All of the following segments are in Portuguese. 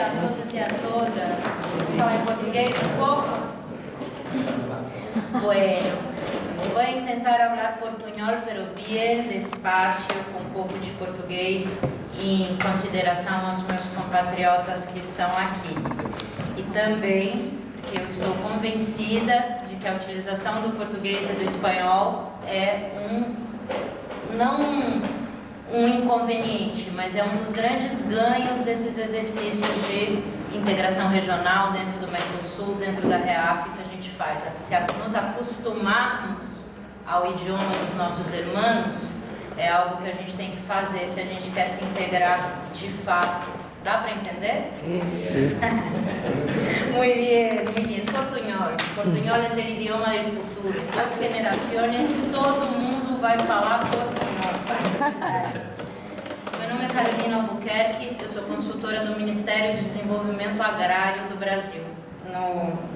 a todos e a todas. Vou falar em português um pouco? Bueno, voy a intentar hablar portuñol, pero bien despacio, com um pouco de português, em consideração aos meus compatriotas que estão aqui. E também porque eu estou convencida de que a utilização do português e do espanhol é não um inconveniente, mas é um dos grandes ganhos desses exercícios de integração regional dentro do Mercosul, dentro da REAF que a gente faz. Se nos acostumarmos ao idioma dos nossos irmãos, é algo que a gente tem que fazer se a gente quer se integrar de fato. ¿Dá para entender? Sí. Muy bien, muy bien. Portuñol. Portuñol es el idioma del futuro. En 2 generaciones todo mundo vai falar portuñol. Meu nome é Carolina Albuquerque, eu sou consultora do Ministério de Desenvolvimento Agrário do Brasil.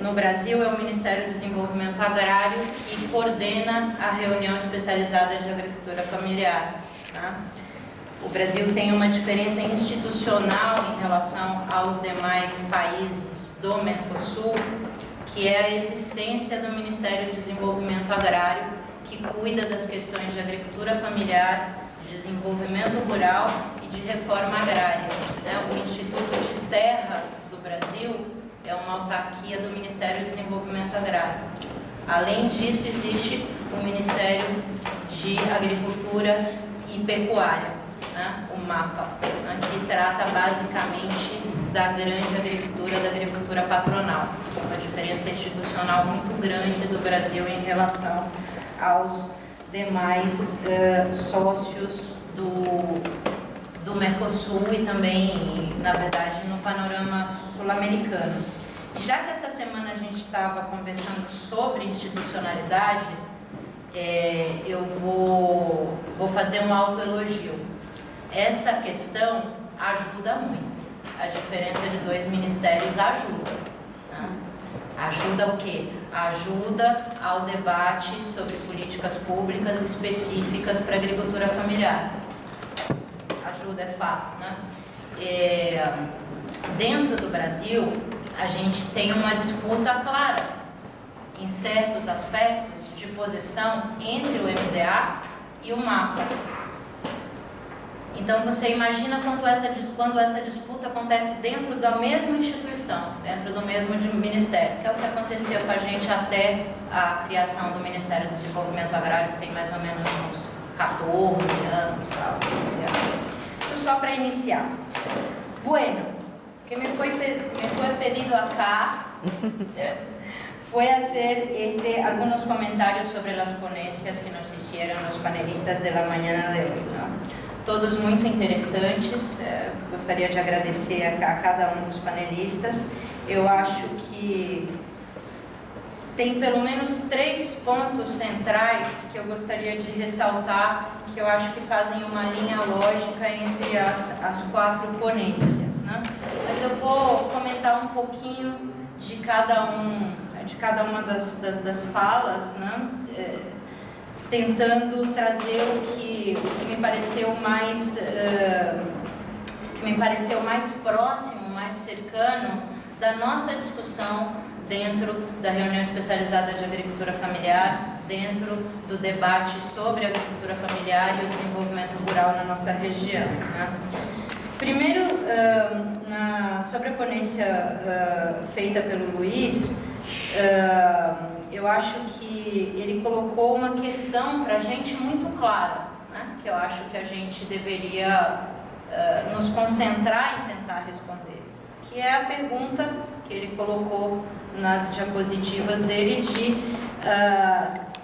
No Brasil é o Ministério de Desenvolvimento Agrário que coordena a reunião especializada de agricultura familiar. Tá? O Brasil tem uma diferença institucional em relação aos demais países do Mercosul, que é a existência do Ministério de Desenvolvimento Agrário, que cuida das questões de agricultura familiar, desenvolvimento rural e de reforma agrária. O Instituto de Terras do Brasil é uma autarquia do Ministério de Desenvolvimento Agrário. Além disso, existe o Ministério de Agricultura e Pecuária, o MAPA, que trata basicamente da grande agricultura, da agricultura patronal. Uma diferença institucional muito grande do Brasil em relação aos demais sócios do Mercosul e também, na verdade, no panorama sul-americano. E já que essa semana a gente estava conversando sobre institucionalidade, eu vou fazer um autoelogio. Essa questão ajuda muito. A diferença de 2 ministérios ajuda. Tá? Ajuda o quê? Ajuda ao debate sobre políticas públicas específicas para a agricultura familiar. Ajuda, é fato. Né? Dentro do Brasil, a gente tem uma disputa clara, em certos aspectos, de posição entre o MDA e o MAPA. Então você imagina quando essa disputa acontece dentro da mesma instituição, dentro do mesmo ministério, que é o que acontecia com a gente até a criação do Ministério do Desenvolvimento Agrário, que tem mais ou menos uns 14 anos, 15 anos. Isso só para iniciar. Bueno, o que me foi pedido acá foi fazer alguns comentários sobre as ponências que nos hicieron os panelistas de la mañana de hoy, ¿no? Todos muito interessantes, gostaria de agradecer a cada um dos panelistas. Eu acho que tem pelo menos 3 pontos centrais que eu gostaria de ressaltar, que eu acho que fazem uma linha lógica entre as 4 ponências, né? Mas eu vou comentar um pouquinho de cada uma das falas, né? Tentando trazer o que me pareceu mais próximo, mais cercano da nossa discussão dentro da reunião especializada de agricultura familiar, dentro do debate sobre a agricultura familiar e o desenvolvimento rural na nossa região, né? Primeiro, sobre a ponência feita pelo Luiz, eu acho que ele colocou uma questão para a gente muito clara, né? Que eu acho que a gente deveria nos concentrar em tentar responder, que é a pergunta que ele colocou nas diapositivas dele de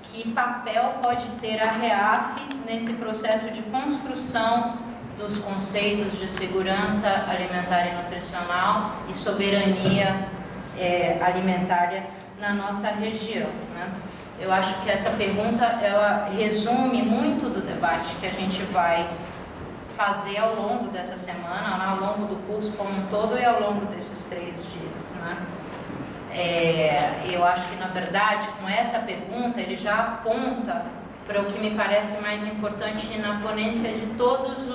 que papel pode ter a REAF nesse processo de construção dos conceitos de segurança alimentar e nutricional e soberania alimentar na nossa região, né? Eu acho que essa pergunta, ela resume muito do debate que a gente vai fazer ao longo dessa semana, ao longo do curso como um todo e ao longo desses 3 dias, né? Eu acho que, na verdade, com essa pergunta, ele já aponta para o que me parece mais importante na ponência de todos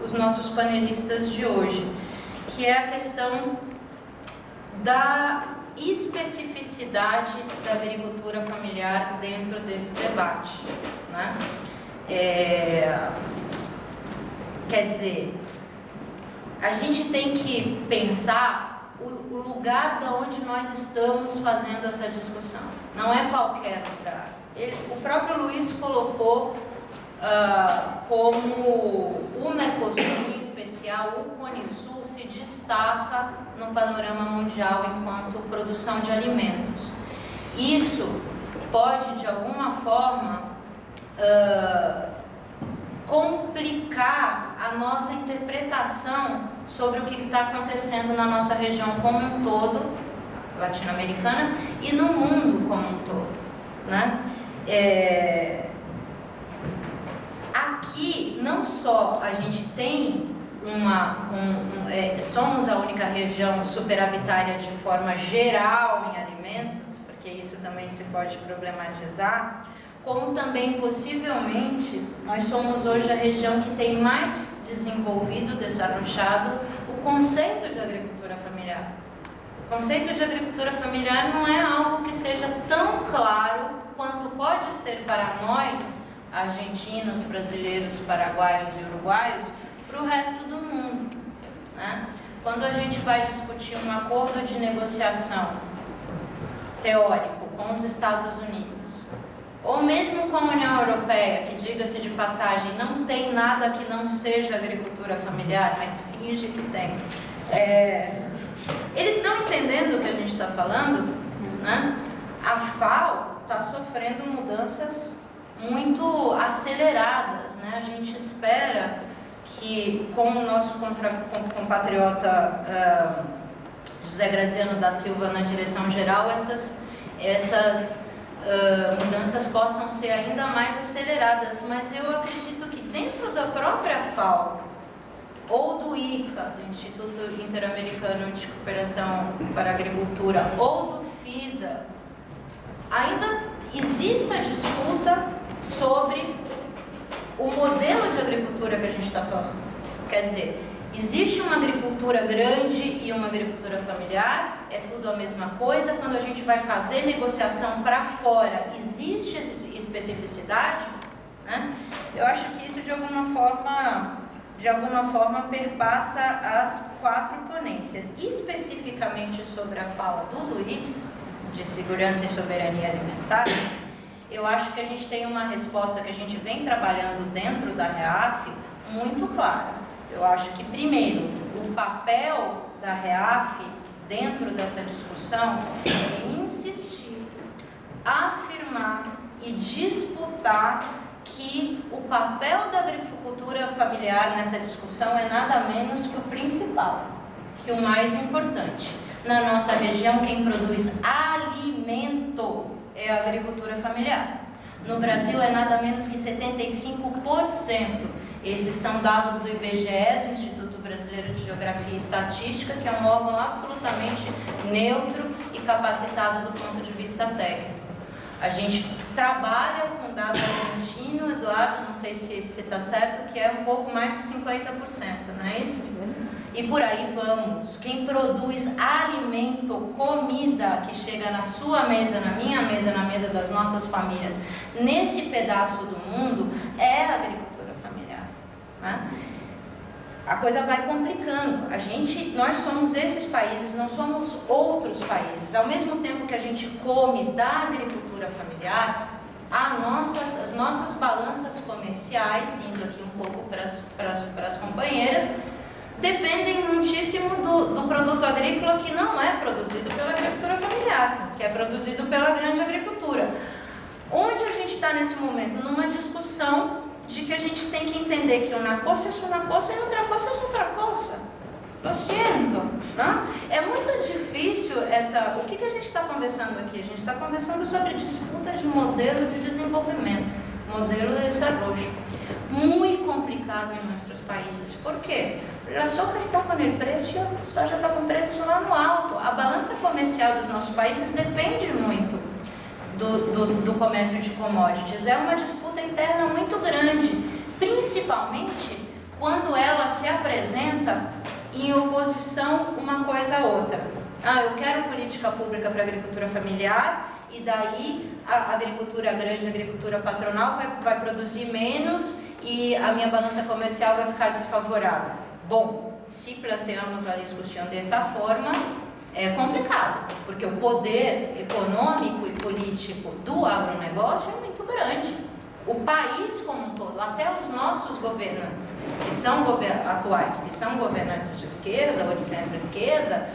os nossos panelistas de hoje, que é a questão da especificidade da agricultura familiar dentro desse debate, né? Quer dizer, a gente tem que pensar o lugar de onde nós estamos fazendo essa discussão. Não é qualquer lugar. O próprio Luiz colocou como o Mercosul, em especial o Cone Sul, se destaca no panorama mundial enquanto produção de alimentos. Isso pode, de alguma forma, complicar a nossa interpretação sobre o que está acontecendo na nossa região como um todo, latino-americana, e no mundo como um todo, né? Aqui, não só a gente tem somos a única região superavitária de forma geral em alimentos, porque isso também se pode problematizar, como também, possivelmente, nós somos hoje a região que tem mais desenvolvido, desarrochado, o conceito de agricultura familiar. O conceito de agricultura familiar não é algo que seja tão claro quanto pode ser para nós, argentinos, brasileiros, paraguaios e uruguaios, para o resto do mundo, né? Quando a gente vai discutir um acordo de negociação teórico com os Estados Unidos, ou mesmo com a União Europeia, que, diga-se de passagem, não tem nada que não seja agricultura familiar, mas finge que tem. Eles estão entendendo o que a gente está falando, né? A FAO está sofrendo mudanças muito aceleradas, né? A gente espera que, como o nosso compatriota José Graziano da Silva na direção geral, essas mudanças possam ser ainda mais aceleradas, mas eu acredito que dentro da própria FAO, ou do ICA, do Instituto Interamericano de Cooperação para a Agricultura, ou do FIDA, ainda existe a disputa sobre o modelo de agricultura que a gente está falando. Quer dizer, existe uma agricultura grande e uma agricultura familiar, é tudo a mesma coisa. Quando a gente vai fazer negociação para fora, existe essa especificidade, né? Eu acho que isso de alguma forma perpassa as 4 ponências. Especificamente sobre a fala do Luiz, de segurança e soberania alimentar, eu acho que a gente tem uma resposta que a gente vem trabalhando dentro da REAF muito clara. Eu acho que, primeiro, o papel da REAF dentro dessa discussão é insistir, afirmar e disputar que o papel da agricultura familiar nessa discussão é nada menos que o principal, que o mais importante. Na nossa região, quem produz alimento é a agricultura familiar. No Brasil é nada menos que 75%. Esses são dados do IBGE, do Instituto Brasileiro de Geografia e Estatística, que é um órgão absolutamente neutro e capacitado do ponto de vista técnico. A gente trabalha com dado argentino, Eduardo, não sei se está certo, que é um pouco mais que 50%, não é isso? E por aí vamos. Quem produz alimento, comida, que chega na sua mesa, na minha mesa, na mesa das nossas famílias, nesse pedaço do mundo, é a agricultura familiar, né? A coisa vai complicando. Nós somos esses países, não somos outros países. Ao mesmo tempo que a gente come da agricultura familiar, as nossas balanças comerciais, indo aqui um pouco para as companheiras, dependem muitíssimo do produto agrícola que não é produzido pela agricultura familiar, que é produzido pela grande agricultura. Onde a gente está nesse momento? Numa discussão de que a gente tem que entender que una cosa es una cosa e outra coisa é outra coisa. Lo siento, né? É muito difícil o que a gente está conversando aqui? A gente está conversando sobre disputa de modelo de desenvolvimento, modelo de desenvolvimento. Muito complicado em nossos países. Por quê? A soja está com o preço, a soja está com o preço lá no alto. A balança comercial dos nossos países depende muito do comércio de commodities. É uma disputa interna muito grande, principalmente quando ela se apresenta em oposição uma coisa a outra. Eu quero política pública para a agricultura familiar, e daí a agricultura grande, a agricultura patronal vai produzir menos e a minha balança comercial vai ficar desfavorável. Bom, se planteamos a discussão desta forma, é complicado, porque o poder econômico e político do agronegócio é muito grande. O país como um todo, até os nossos governantes, que são atuais, que são governantes de esquerda ou de centro-esquerda,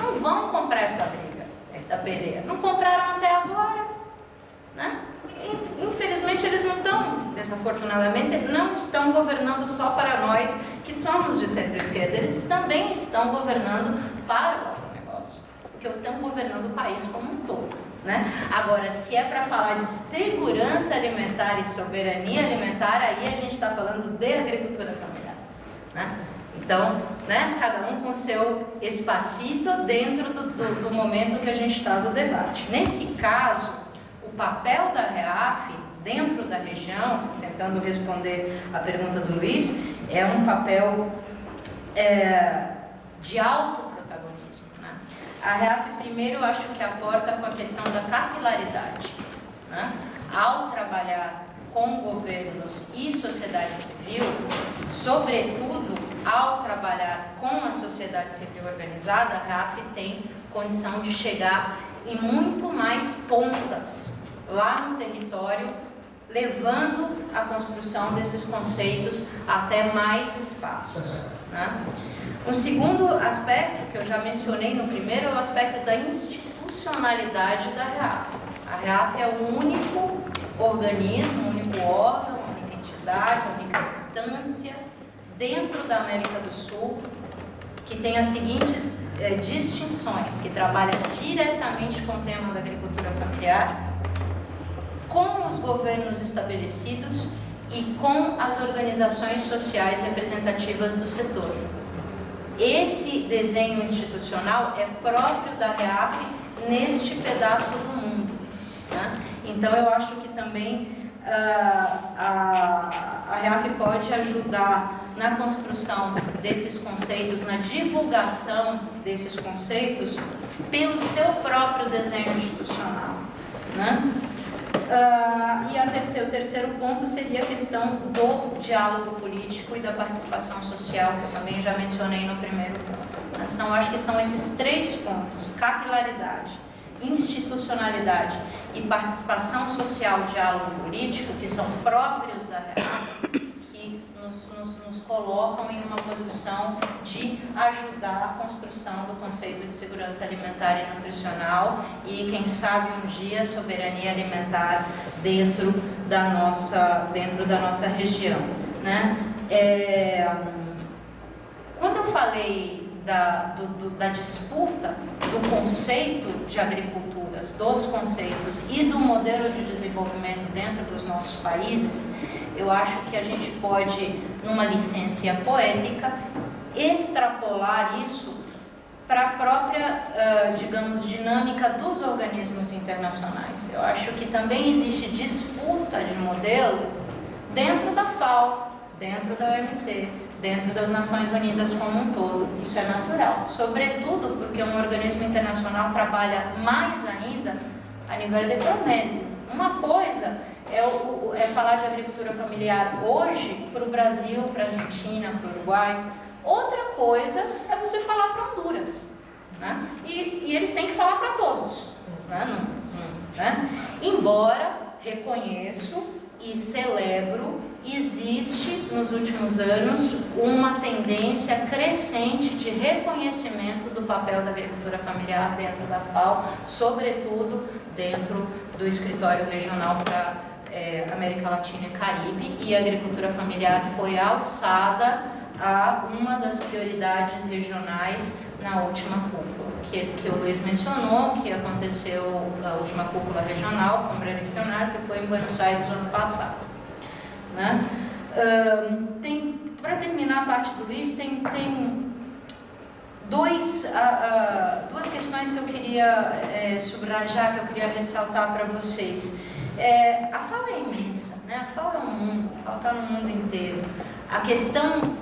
não vão comprar essa briga, essa peleia. Não compraram até agora, né? Infelizmente eles não estão, desafortunadamente, não estão governando só para nós que somos de centro-esquerda, eles também estão governando para o agronegócio, porque estão governando o país como um todo. Né? Agora, se é para falar de segurança alimentar e soberania alimentar, aí a gente está falando de agricultura familiar, né? Então, né, cada um com seu espacito dentro do momento que a gente está do debate. Nesse caso, o papel da REAF dentro da região, tentando responder a pergunta do Luiz, é um papel de alto. A REAF, primeiro, eu acho que aporta com a questão da capilaridade, né? Ao trabalhar com governos e sociedade civil, sobretudo ao trabalhar com a sociedade civil organizada, a REAF tem condição de chegar em muito mais pontas lá no território, levando a construção desses conceitos até mais espaços, né? Um segundo aspecto, que eu já mencionei no primeiro, é o aspecto da institucionalidade da REAF. A REAF é o único organismo, o único órgão, a única entidade, a única instância dentro da América do Sul que tem as seguintes distinções, que trabalha diretamente com o tema da agricultura familiar, com os governos estabelecidos e com as organizações sociais representativas do setor. Esse desenho institucional é próprio da REAF neste pedaço do mundo, né? Então eu acho que também a REAF pode ajudar na construção desses conceitos, na divulgação desses conceitos pelo seu próprio desenho institucional, né? E o terceiro ponto seria a questão do diálogo político e da participação social, que eu também já mencionei no primeiro ponto, né? Acho que são esses três pontos: capilaridade, institucionalidade e participação social, diálogo político, que são próprios da REAF, que nos colocam em uma posição de ajudar a construção do conceito de segurança alimentar e nutricional e, quem sabe, um dia, soberania alimentar dentro da nossa região, né? Quando eu falei da disputa do conceito de agriculturas, dos conceitos e do modelo de desenvolvimento dentro dos nossos países, eu acho que a gente pode, numa licença poética, extrapolar isso para a própria, digamos, dinâmica dos organismos internacionais. Eu acho que também existe disputa de modelo dentro da FAO, dentro da OMC, dentro das Nações Unidas como um todo. Isso é natural, sobretudo porque um organismo internacional trabalha mais ainda a nível de promédio. Uma coisa é falar de agricultura familiar hoje para o Brasil, para a Argentina, para o Uruguai. Outra coisa é você falar para Honduras, né? E eles têm que falar para todos, né? Embora reconheço e celebro, existe nos últimos anos uma tendência crescente de reconhecimento do papel da agricultura familiar dentro da FAO, sobretudo dentro do escritório regional para América Latina e Caribe, e a agricultura familiar foi alçada a uma das prioridades regionais na última cúpula, que o Luiz mencionou, que aconteceu a última cúpula regional, Câmara Regional, que foi em Buenos Aires no ano passado, né? Para terminar a parte do Luiz, tem duas questões que eu queria subrayar, que eu queria ressaltar para vocês. A FAO é imensa, né? A FAO é um mundo, a FAO está no mundo inteiro. A questão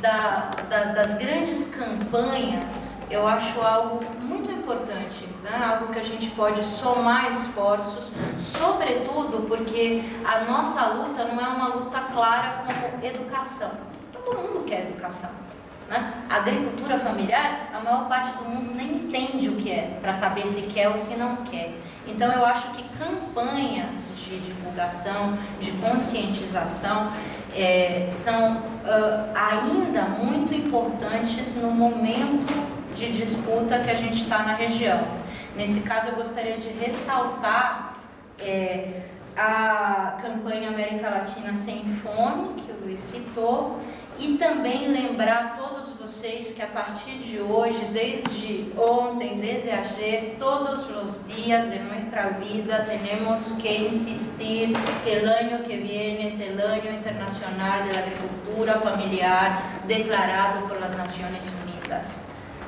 das grandes campanhas, eu acho algo muito importante, né? Algo que a gente pode somar esforços, sobretudo porque a nossa luta não é uma luta clara como educação. Todo mundo quer educação, né? A agricultura familiar, a maior parte do mundo nem entende o que é, para saber se quer ou se não quer. Então eu acho que campanhas de divulgação, de conscientização, são ainda muito importantes no momento de disputa que a gente está na região. Nesse caso, eu gostaria de ressaltar a campanha América Latina Sem Fome, que o Luiz citou, e também lembrar a todos vocês que a partir de hoje, desde ontem, desde ayer, todos os dias de nossa vida, temos que insistir que o ano que vem é o Ano Internacional da Agricultura Familiar, declarado por as Nações Unidas.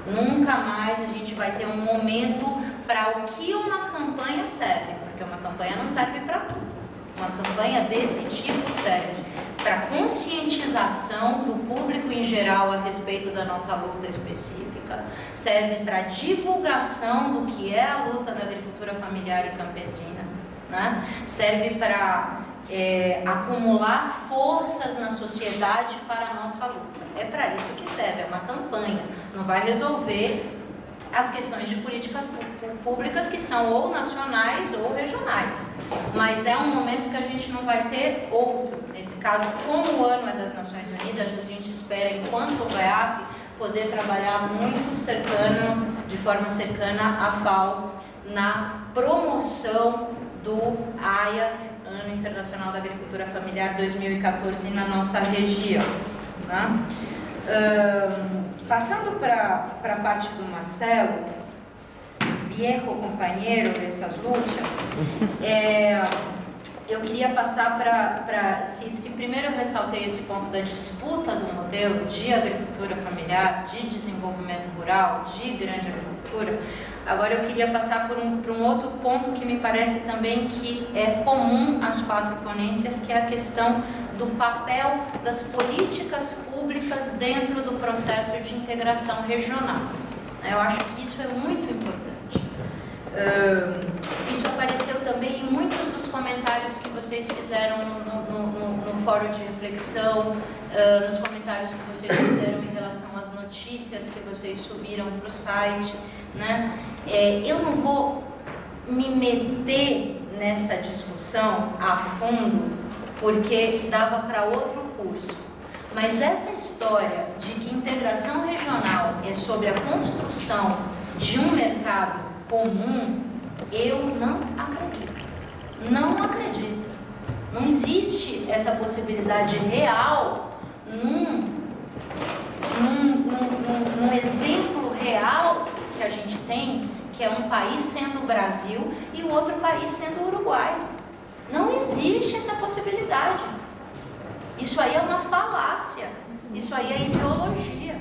Nunca mais a gente vai ter um momento para o que uma campanha serve, porque uma campanha não serve para tudo. Uma campanha desse tipo serve para conscientização do público em geral a respeito da nossa luta específica, serve para divulgação do que é a luta da agricultura familiar e campesina, né? Serve para acumular forças na sociedade para a nossa luta. É para isso que serve, é uma campanha, não vai resolver as questões de políticas públicas que são ou nacionais ou regionais, mas é um momento que a gente não vai ter outro. Nesse caso, como o ano é das Nações Unidas, a gente espera, enquanto o VEAF, poder trabalhar muito de forma cercana a FAO na promoção do AIAF, Ano Internacional da Agricultura Familiar 2014, na nossa região, né? Passando para a parte do Marcelo, viejo companheiro dessas lutas, eu queria passar se primeiro eu ressaltei esse ponto da disputa do modelo de agricultura familiar, de desenvolvimento rural, de grande agricultura, agora eu queria passar por um outro ponto que me parece também que é comum às 4 ponências, que é a questão do papel das políticas públicas dentro do processo de integração regional. Eu acho que isso é muito importante. Isso apareceu também em muitos dos comentários que vocês fizeram no fórum de reflexão, nos comentários que vocês fizeram em relação às notícias que vocês subiram para o site, né? Eu não vou me meter nessa discussão a fundo, porque dava para outro curso. Mas essa história de que integração regional é sobre a construção de um mercado comum, eu não acredito. Não acredito. Não existe essa possibilidade real num exemplo real que a gente tem, que é um país sendo o Brasil e o outro país sendo o Uruguai. Não existe essa possibilidade. Isso aí é uma falácia. Isso aí é ideologia.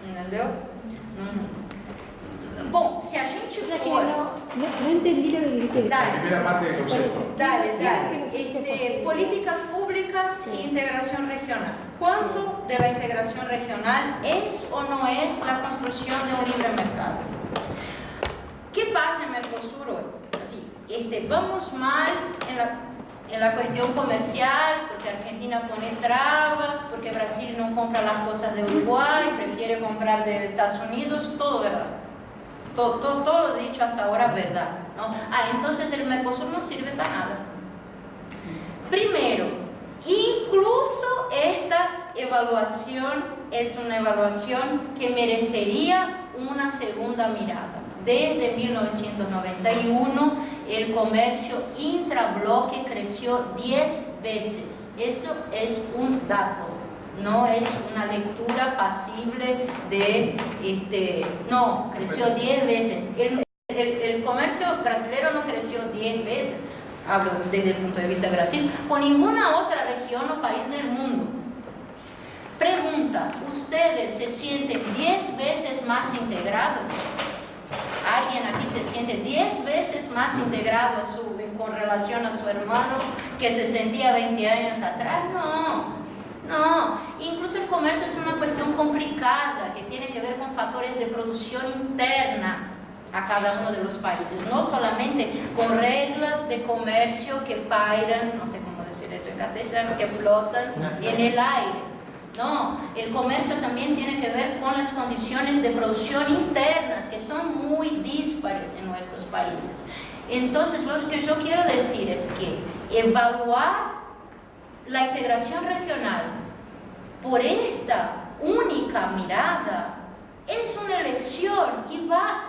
Entendeu? Bom, se a gente for... No entendi o que disse. Dale. Políticas públicas y integración regional. ¿Cuánto de la integración regional es o no es la construcción de un libre mercado? ¿Qué pasa en Mercosur hoy? Así, vamos mal en la cuestión comercial, porque Argentina pone trabas, porque Brasil no compra las cosas de Uruguay, prefiere comprar de Estados Unidos, todo verdad. Todo lo dicho hasta ahora es verdad, ¿no? Entonces el Mercosur no sirve para nada. Primero, incluso esta evaluación es una evaluación que merecería una segunda mirada. Desde 1991, el comercio intrabloque creció 10 veces. Eso es un dato. No es una lectura pasible no, creció 10 veces. El comercio brasileño no creció 10 veces, hablo desde el punto de vista de Brasil, con ninguna otra región o país del mundo. Pregunta, ¿ustedes se sienten 10 veces más integrados? ¿Alguien aquí se siente 10 veces más integrado con relación a su hermano que se sentía 20 años atrás? No. Incluso el comercio es una cuestión complicada, que tem que ver com fatores de produção interna a cada uno de los países, no solamente con reglas de comercio que pairan, no sé cómo decir eso en castellano, que flotan en el aire. No, el comercio también tiene que ver con las condiciones de producción internas, que son muy dispares en nuestros países. Entonces, lo que yo quiero decir es que evaluar la integración regional por esta única mirada es una elección y va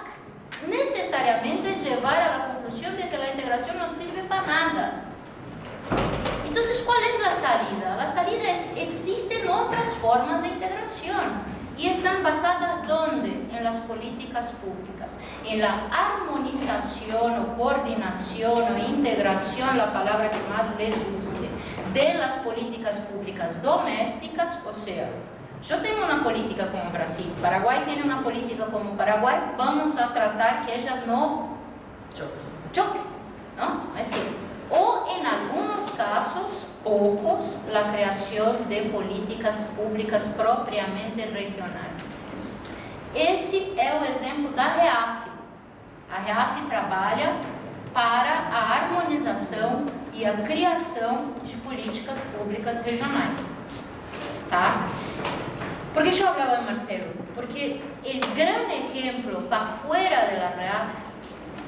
necesariamente llevar a la conclusión de que la integración no sirve para nada. Entonces, ¿cuál es la salida? La salida es, existen otras formas de integración y están basadas ¿dónde? En las políticas públicas, en la armonización o coordinación o integración, la palabra que más les guste, de las políticas públicas domésticas, o sea, yo tengo una política como Brasil, Paraguay tiene una política como Paraguay, vamos a tratar que ellas no choquen, ¿no? Es que, o en algunos casos, pocos, la creación de políticas públicas propriamente regionais. Esse é o exemplo da REAF. A REAF trabalha para a harmonização e a criação de políticas públicas regionais. Tá? ¿Por qué yo hablaba de Marcelo? Porque el gran ejemplo para fuera de la REAF,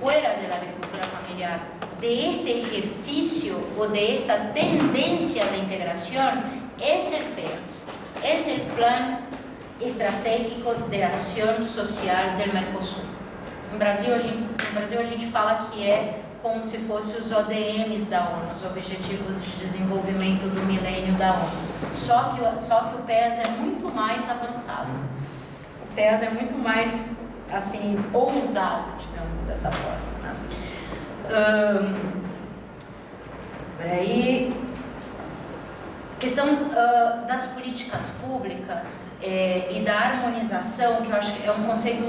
fuera de la agricultura familiar, de este ejercicio o de esta tendencia de integración es el PEAS, es el Plan Estratégico de Acción Social del Mercosul. No Brasil a gente fala que é como se fossem os ODMs da ONU, os Objetivos de Desenvolvimento do Milênio da ONU. Só que o PEAS é muito mais avançado. O PEAS é muito mais, assim, ousado, digamos, dessa forma. Né? Peraí. Questão das políticas públicas e da harmonização, que eu acho que é um conceito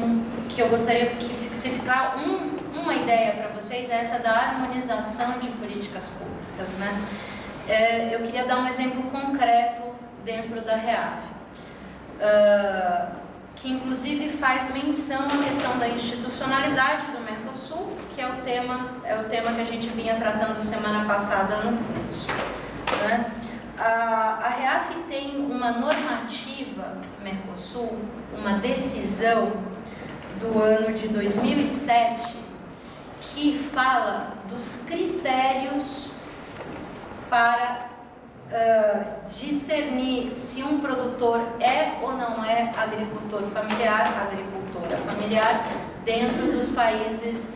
que eu gostaria que se ficar uma ideia para vocês, é essa da harmonização de políticas públicas, né? Eu queria dar um exemplo concreto dentro da REAF, que inclusive faz menção à questão da institucionalidade do Mercosul, que é o tema que a gente vinha tratando semana passada no curso, né? A REAF tem uma normativa Mercosul, uma decisão do ano de 2007, que fala dos critérios para discernir se um produtor é ou não é agricultor familiar, agricultora familiar, dentro dos países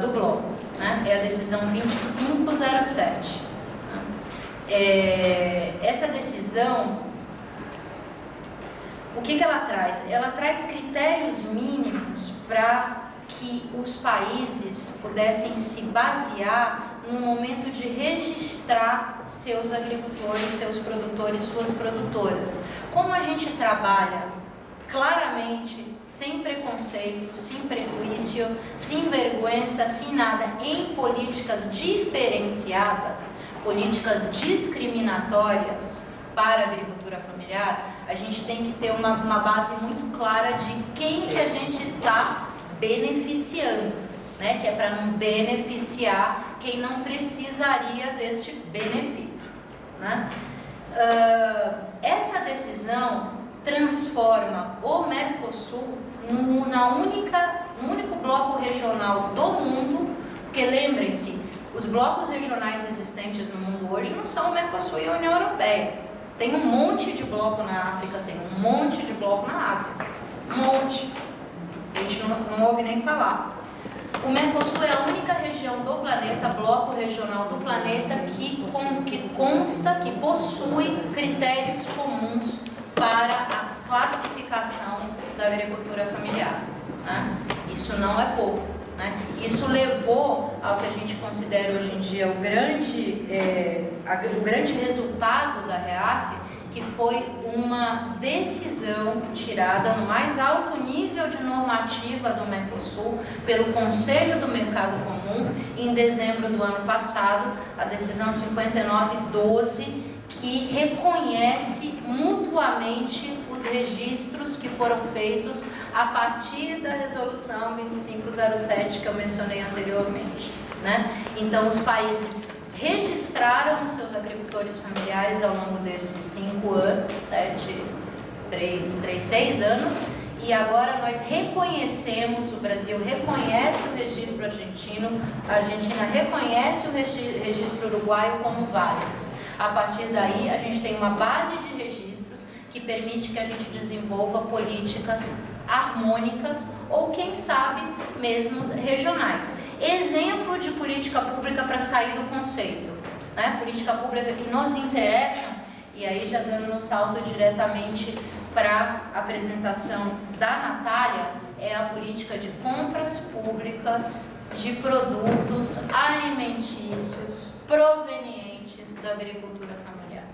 do bloco, né? É a decisão 2507. Essa decisão, o que ela traz? Ela traz critérios mínimos para que os países pudessem se basear no momento de registrar seus agricultores, seus produtores, suas produtoras. Como a gente trabalha claramente, sem preconceito, sem prejuízo, sem vergonha, sem nada, em políticas diferenciadas, políticas discriminatórias para a agricultura familiar, a gente tem que ter uma base muito clara de quem que a gente está beneficiando, né? Que é para não beneficiar quem não precisaria deste benefício, né? Essa decisão transforma o Mercosul no único bloco regional do mundo, porque lembrem-se, os blocos regionais existentes no mundo hoje não são o Mercosul e a União Europeia. Tem um monte de bloco na África, tem um monte de bloco na Ásia. Um monte. A gente não ouve nem falar. O Mercosul é a única região do planeta, bloco regional do planeta, que consta, que possui critérios comuns para a classificação da agricultura familiar, né? Isso não é pouco, né? Isso levou ao que a gente considera hoje em dia o grande resultado da REAF, que foi uma decisão tirada no mais alto nível de normativa do Mercosul pelo Conselho do Mercado Comum em dezembro do ano passado, a decisão 5912, que reconhece mutuamente os registros que foram feitos a partir da resolução 2507 que eu mencionei anteriormente, né? Então, os países registraram os seus agricultores familiares ao longo desses 5 anos, 6 anos, e agora nós reconhecemos, o Brasil reconhece o registro argentino, a Argentina reconhece o registro uruguaio como válido. A partir daí, a gente tem uma base de registros que permite que a gente desenvolva políticas harmônicas ou, quem sabe, mesmo regionais. Exemplo de política pública para sair do conceito, né? Política pública que nos interessa, e aí já dando um salto diretamente para a apresentação da Natália, é a política de compras públicas de produtos alimentícios provenientes da agricultura familiar.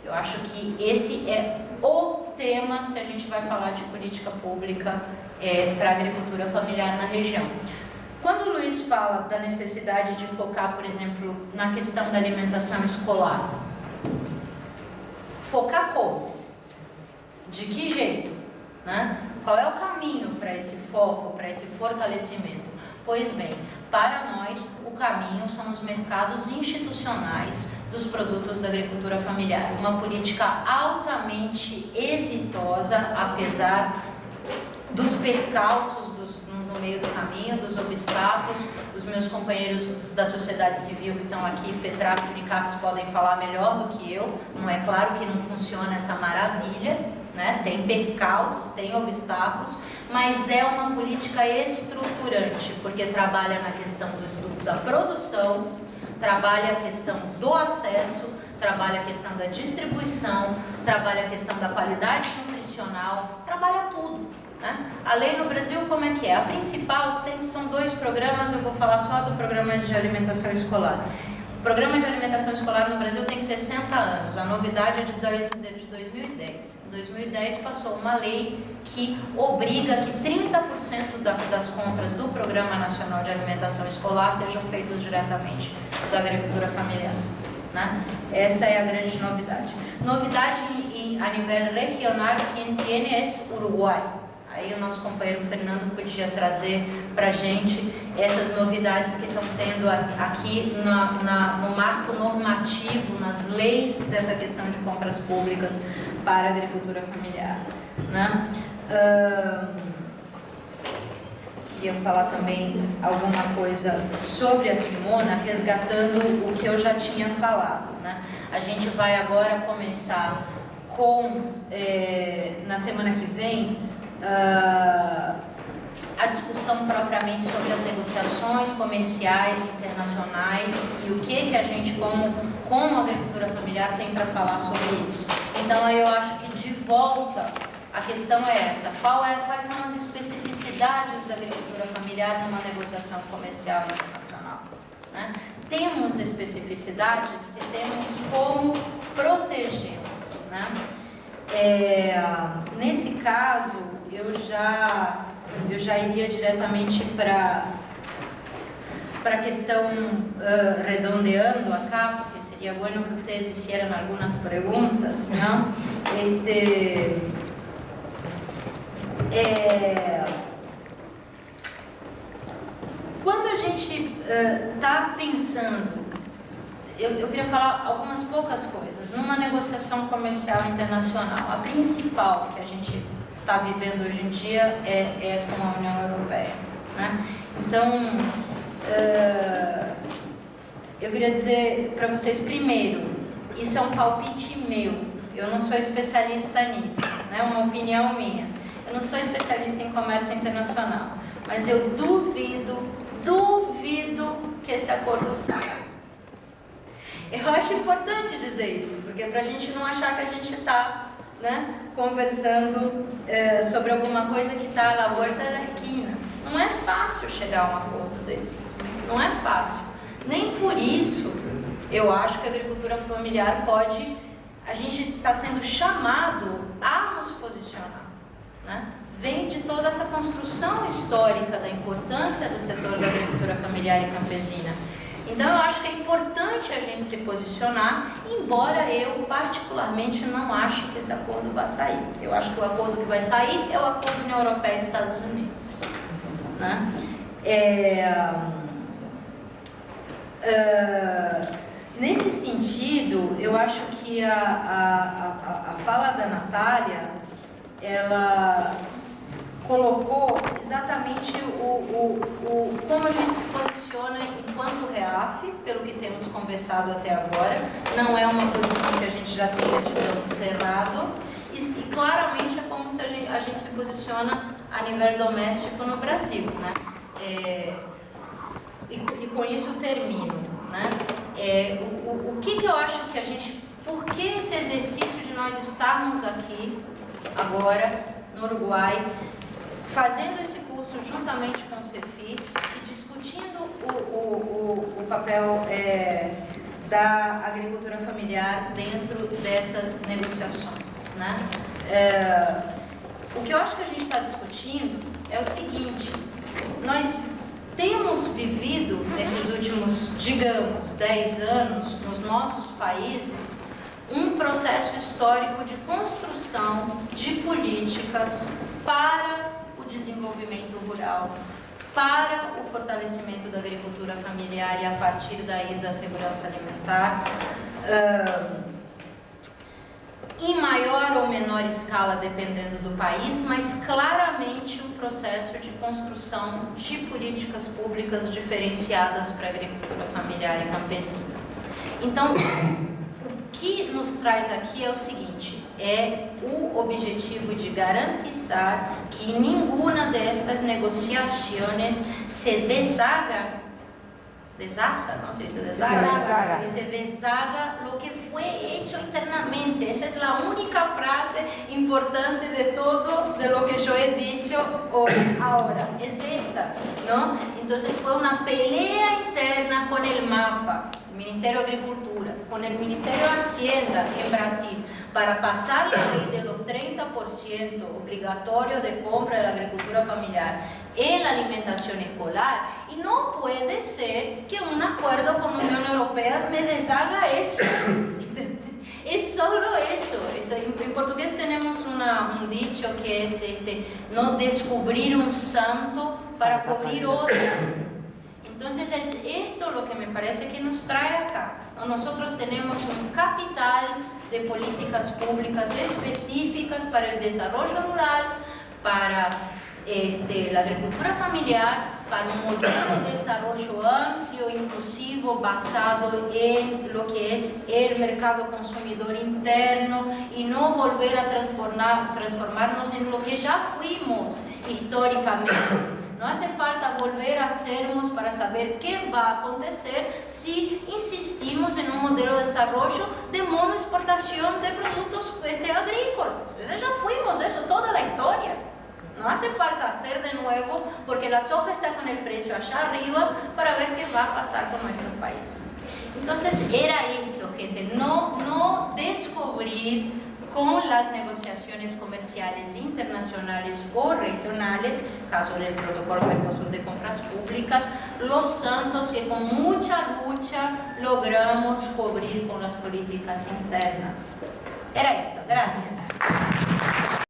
Eu acho que esse é o tema, se a gente vai falar de política pública para a agricultura familiar na região. Quando o Luiz fala da necessidade de focar, por exemplo, na questão da alimentação escolar, focar como? De que jeito? Né? Qual é o caminho para esse foco, para esse fortalecimento? Pois bem, para nós o caminho são os mercados institucionais dos produtos da agricultura familiar. Uma política altamente exitosa, apesar dos percalços no meio do caminho, dos obstáculos. Os meus companheiros da sociedade civil que estão aqui, FETRAF e UNICAFES, podem falar melhor do que eu. Não é claro que não funciona essa maravilha, né? Tem percalços, tem obstáculos, mas é uma política estruturante, porque trabalha na questão da produção, trabalha a questão do acesso, trabalha a questão da distribuição, trabalha a questão da qualidade nutricional, trabalha tudo, né? A lei no Brasil, como é que é? A principal, são 2 programas, eu vou falar só do programa de alimentação escolar. O programa de alimentação escolar no Brasil tem 60 anos, a novidade é de 2010. Em 2010 passou uma lei que obriga que 30% das compras do Programa Nacional de Alimentação Escolar sejam feitos diretamente da agricultura familiar, né? Essa é a grande novidade. Novidade a nível regional, quem tem é Uruguai. Aí o nosso companheiro Fernando podia trazer para a gente essas novidades que estão tendo aqui no marco normativo, nas leis dessa questão de compras públicas para a agricultura familiar, né? Queria falar também alguma coisa sobre a Simona, resgatando o que eu já tinha falado, né? A gente vai agora começar com, na semana que vem, a discussão propriamente sobre as negociações comerciais internacionais e o que a gente, como agricultura familiar, tem para falar sobre isso. Então, aí eu acho que, de volta, a questão é essa: quais são as especificidades da agricultura familiar numa negociação comercial internacional, né? Temos especificidades e temos como protegê-las, né? Nesse caso, eu já iria diretamente para a questão, redondeando acá, porque seria bueno que ustedes hicieran algunas preguntas, ¿no? Quando a gente está pensando, eu queria falar algumas poucas coisas. Numa negociação comercial internacional, a principal que a gente está vivendo hoje em dia é com a União Europeia, né? Então, eu queria dizer para vocês, primeiro, isso é um palpite meu, eu não sou especialista nisso, né? Uma opinião minha. Eu não sou especialista em comércio internacional, mas eu duvido que esse acordo saia. Eu acho importante dizer isso, porque para a gente não achar que a gente está, né, conversando sobre alguma coisa que está à vuelta da esquina. Não é fácil chegar a um acordo desse, não é fácil. Nem por isso eu acho que a agricultura familiar a gente está sendo chamado a nos posicionar, né? Vem de toda essa construção histórica da importância do setor da agricultura familiar e campesina. Então eu acho que é importante a gente se posicionar, embora eu particularmente não ache que esse acordo vai sair. Eu acho que o acordo que vai sair é o acordo União Europeia e Estados Unidos, né? Nesse sentido, eu acho que a fala da Natália, ela colocou exatamente como a gente se posiciona enquanto REAF, pelo que temos conversado até agora. Não é uma posição que a gente já tenha, digamos, cerrado, e claramente é como se a gente se posiciona a nível doméstico no Brasil, né? E com isso eu termino, né? O que eu acho que a gente... Por que esse exercício de nós estarmos aqui agora no Uruguai, fazendo esse curso juntamente com o CEFI e discutindo o papel da agricultura familiar dentro dessas negociações, né? O que eu acho que a gente está discutindo é o seguinte: nós temos vivido nesses últimos, digamos, 10 anos, nos nossos países, um processo histórico de construção de políticas para o desenvolvimento rural, para o fortalecimento da agricultura familiar e, a partir daí, da segurança alimentar, em maior ou menor escala, dependendo do país, mas claramente um processo de construção de políticas públicas diferenciadas para a agricultura familiar e campesina. Então, o que nos traz aqui é o seguinte: é o objetivo de garantizar que nenhuma destas negociações se desaga, não sei se desaga, que se desaga lo que foi hecho internamente. Essa é a única frase importante de todo de lo que eu he dicho agora, é esta, não? Então, foi uma pelea interna com o MAPA, Ministério da Agricultura, com o Ministério da Hacienda em Brasil, para passar a lei de los 30% obrigatório de compra da agricultura familiar em alimentação escolar, e não pode ser que um acordo com a União Europeia me deshaga isso. É só isso. Em português temos um dicho que é não descobrir um santo para cobrir outro. Então, é esto lo que me parece que nos trae acá. Nosotros tenemos un capital de políticas públicas específicas para el desarrollo rural, para la agricultura familiar, para un modelo de desarrollo amplio, inclusivo, basado en lo que es el mercado consumidor interno, y no volver a transformarnos en lo que ya fuimos históricamente. Não hace falta volver a sermos para saber qué va a acontecer si insistimos en un modelo de desarrollo de monoexportación de productos agrícolas. Ya fuimos eso toda la historia. No hace falta hacer de nuevo, porque la soja está con el precio allá arriba, para ver qué va a pasar con nuestros países. Entonces era esto, gente, no descubrir con las negociaciones comerciales internacionales o regionales, caso del protocolo Mercosur de compras públicas, los santos que con mucha lucha logramos cubrir con las políticas internas. Era esto, gracias.